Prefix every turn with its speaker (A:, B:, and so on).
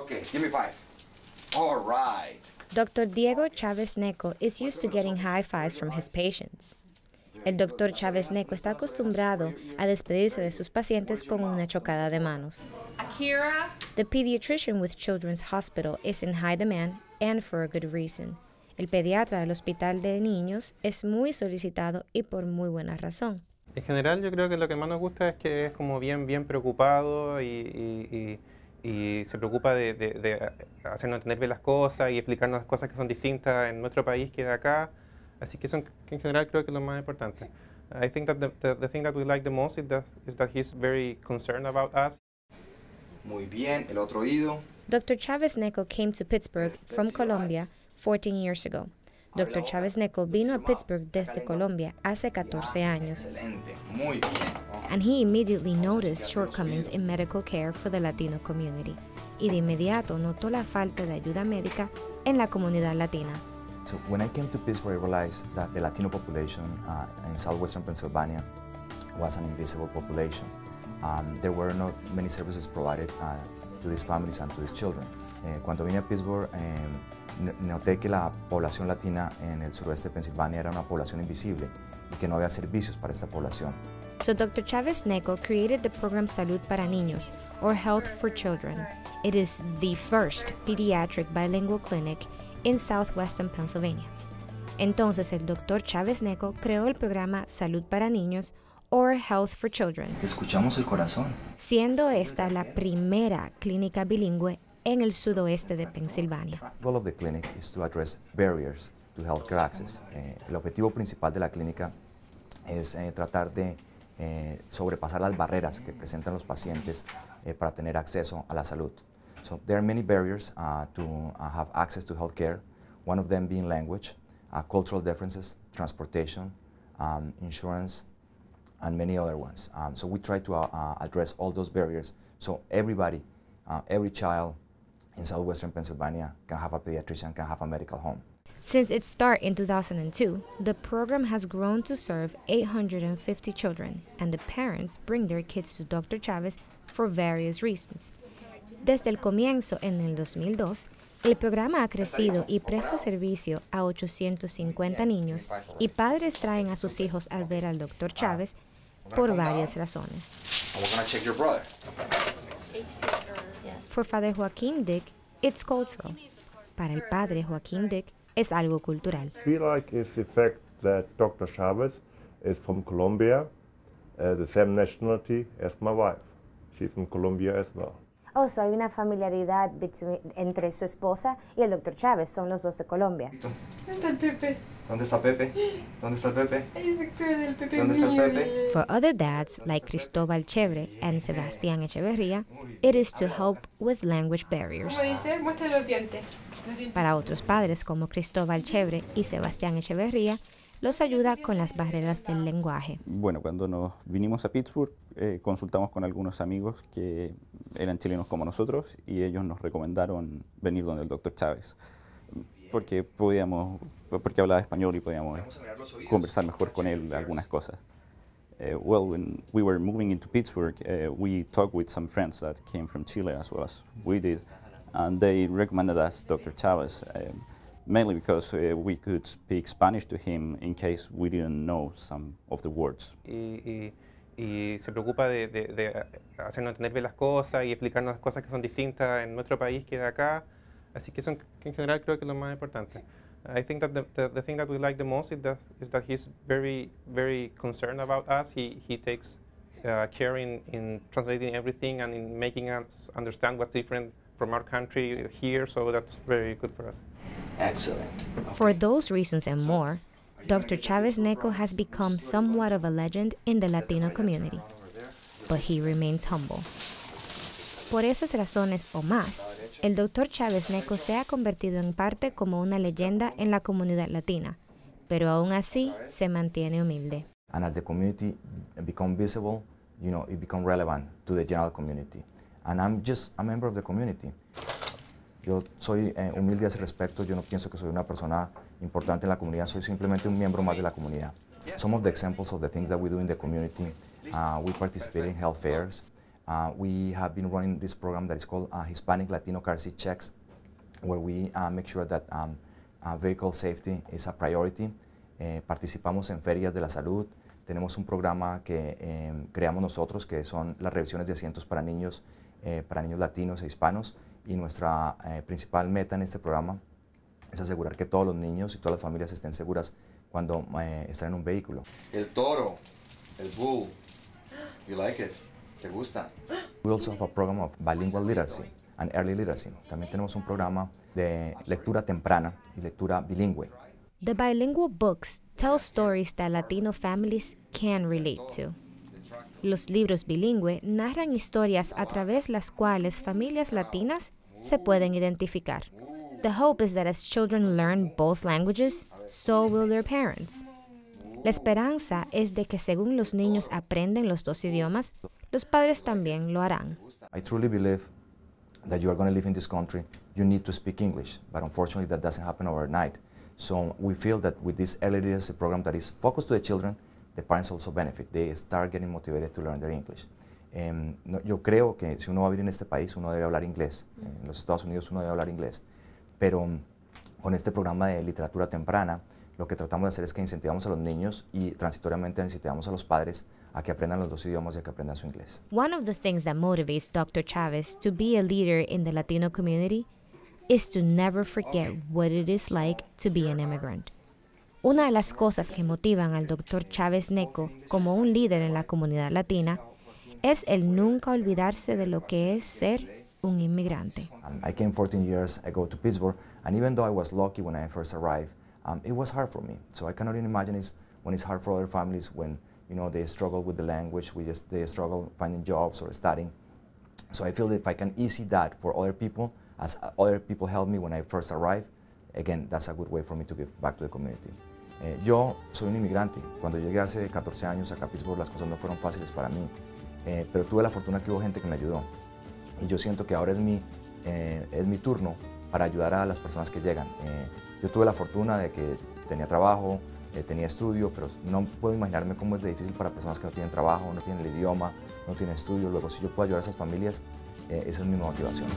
A: Okay, give me 5. All right.
B: Dr. Diego Chavez Neco is used to getting high fives from his patients. El Dr. Chavez Neco está acostumbrado a despedirse de sus pacientes con una chocada de manos.
C: Akira.
B: The pediatrician with Children's Hospital is in high demand and for a good reason. El pediatra del Hospital de Niños es muy solicitado y por muy buena razón.
D: En general yo creo que lo que más nos gusta es que es como bien preocupado y se preocupa de hacernos entender bien las cosas y explicarnos las cosas que son distintas en nuestro país que de acá. Así que eso en general creo que es lo más importante. I think that the thing that we like the most is that he's very concerned about us.
A: Muy bien, el otro oído.
B: Dr. Chavez Neco came to Pittsburgh from Colombia 14 years ago. Dr. Chavez Neco vino a Pittsburgh desde Colombia hace 14 años.
A: Excelente, muy bien.
B: And he immediately noticed shortcomings in medical care for the Latino community. Y de inmediato notó la falta de ayuda médica en la comunidad latina.
E: So when I came to Pittsburgh, I realized that the Latino population in southwestern Pennsylvania was an invisible population. There were not many services provided to these families and to these children. Cuando vine a Pittsburgh, noté que la población latina en el suroeste de Pensilvania era una población invisible y que no había servicios para esta población.
B: So Dr. Chavez Neco created the program Salud para Niños, or Health for Children. It is the first pediatric bilingual clinic in southwestern Pennsylvania. Entonces el Dr. Chavez Neco creó el programa Salud para Niños, or Health for Children.
A: Escuchamos el corazón.
B: Siendo esta la primera clínica bilingüe en el sudoeste de Pensilvania.
E: The goal of the clinic is to address barriers to healthcare access. El objetivo principal de la clínica es tratar de sobrepasar las barreras que presentan los pacientes para tener acceso a la salud. So there are many barriers to have access to healthcare, one of them being language, cultural differences, transportation, insurance, and many other ones. So we try to address all those barriers so everybody, every child in southwestern Pennsylvania can have a pediatrician, can have a medical home.
B: Since its start in 2002, the program has grown to serve 850 children, and the parents bring their kids to Dr. Chavez for various reasons. Desde el comienzo en el 2002, el programa ha crecido y presta servicio a 850 niños y padres traen a sus hijos al ver al Dr. Chavez por varias razones. For Father Joaquin Dick, it's cultural. Para el padre Joaquín Dick, es algo cultural.
F: We like is the fact that Dr. Chavez is from Colombia, the same nationality as my wife. She's from Colombia as well.
B: Oh, so hay una familiaridad entre su esposa y el Dr. Chavez, son los dos de Colombia.
C: ¿Dónde está el Pepe?
A: ¿Dónde está Pepe? ¿Dónde está el Pepe?
C: El doctor del Pepe.
A: ¿Dónde está el Pepe?
B: For other dads, like Cristóbal Chevre and Sebastián Echeverría, it is to help with language barriers.
C: ¿Cómo dice? Muestra los dientes.
B: Para otros padres como Cristóbal Chevre y Sebastián Echeverría, los ayuda con las barreras del lenguaje.
G: Bueno, cuando nos vinimos a Pittsburgh, consultamos con algunos amigos que eran chilenos como nosotros y ellos nos recomendaron venir donde el Dr. Chavez, porque hablaba español y podíamos conversar mejor con él algunas cosas. Well, when we were moving into Pittsburgh, we talked with some friends that came from Chile as well as we did, and they recommended us Dr. Chavez. Mainly because we could speak Spanish to him in case we didn't know some of the words.
D: Y se preocupa de hacernos entender bien las cosas y explicarnos las cosas que son distintas en nuestro país que de acá. Así que eso en general creo que es lo más importante. I think that the thing that we like the most is that he's very concerned about us. He takes care in translating everything and in making us understand what's different from our country here, so that's very good for us.
A: Excellent.
B: For those reasons and more, Dr. Chavez Neco has become somewhat of a legend in the Latino community, but he remains humble. Por esas razones o más, el Dr. Chavez Neco se ha convertido en parte como una leyenda en la comunidad latina, pero aún así se mantiene humilde.
E: And as the community become visible, you know, it become relevant to the general community. And I'm just a member of the community. Yo soy humilde a ese respecto, yo no pienso que soy una persona importante en la comunidad, soy simplemente un miembro más de la comunidad. Some of the examples of the things that we do in the community, we participate in health fairs, We have been running this program that is called Hispanic Latino Car Seat Checks, where we make sure that vehicle safety is a priority. Participamos en ferias de la salud. Tenemos un programa que creamos nosotros, que son las revisiones de asientos para niños latinos e hispanos. Y nuestra principal meta en este programa es asegurar que todos los niños y todas las familias estén seguras cuando están en un vehículo.
A: El toro, el bull. You like it? ¿Te gusta?
E: We also have a program of bilingual literacy and early literacy. También tenemos un programa de lectura temprana y lectura bilingüe.
B: The bilingual books tell stories that Latino families can relate to. Los libros bilingüe narran historias a través las cuales familias latinas se pueden identificar. The hope is that as children learn both languages, so will their parents. La esperanza es de que según los niños aprenden los dos idiomas, los padres también lo harán.
E: I truly believe that you are going to live in this country, you need to speak English, but unfortunately that doesn't happen overnight. So we feel that with this early literacy program that is focused to the children, the parents also benefit. They start getting motivated to learn their English. Yo creo que si uno va a vivir en este país, uno debe hablar inglés. En los Estados Unidos uno debe hablar inglés. Pero con este programa de literatura temprana, lo que tratamos de hacer es que incentivamos a los niños y transitoriamente incentivamos a los padres a que aprendan los dos idiomas y a que aprendan su inglés.
B: One of the things that motivates Dr. Chavez to be a leader in the Latino community is to never forget what it is like to be an immigrant. Una de las cosas que motivan al Dr. Chávez Neco como un líder en la comunidad latina es el nunca olvidarse de lo que es ser un inmigrante.
E: I came 14 years ago to Pittsburgh, and even though I was lucky when I first arrived, it was hard for me. So I cannot even imagine when it's hard for other families when they struggle with the language, they struggle finding jobs or studying. So I feel that if I can ease that for other people, as other people helped me when I first arrived, again, that's a good way for me to give back to the community. Yo soy un inmigrante. Cuando llegué hace 14 años acá a Pittsburgh, las cosas no fueron fáciles para mí, pero tuve la fortuna que hubo gente que me ayudó. Y yo siento que ahora es mi turno para ayudar a las personas que llegan. Yo tuve la fortuna de que tenía trabajo, tenía estudio, pero no puedo imaginarme cómo es de difícil para personas que no tienen trabajo, no tienen el idioma, no tienen estudio. Luego, si yo puedo ayudar a esas familias, esa es mi motivación.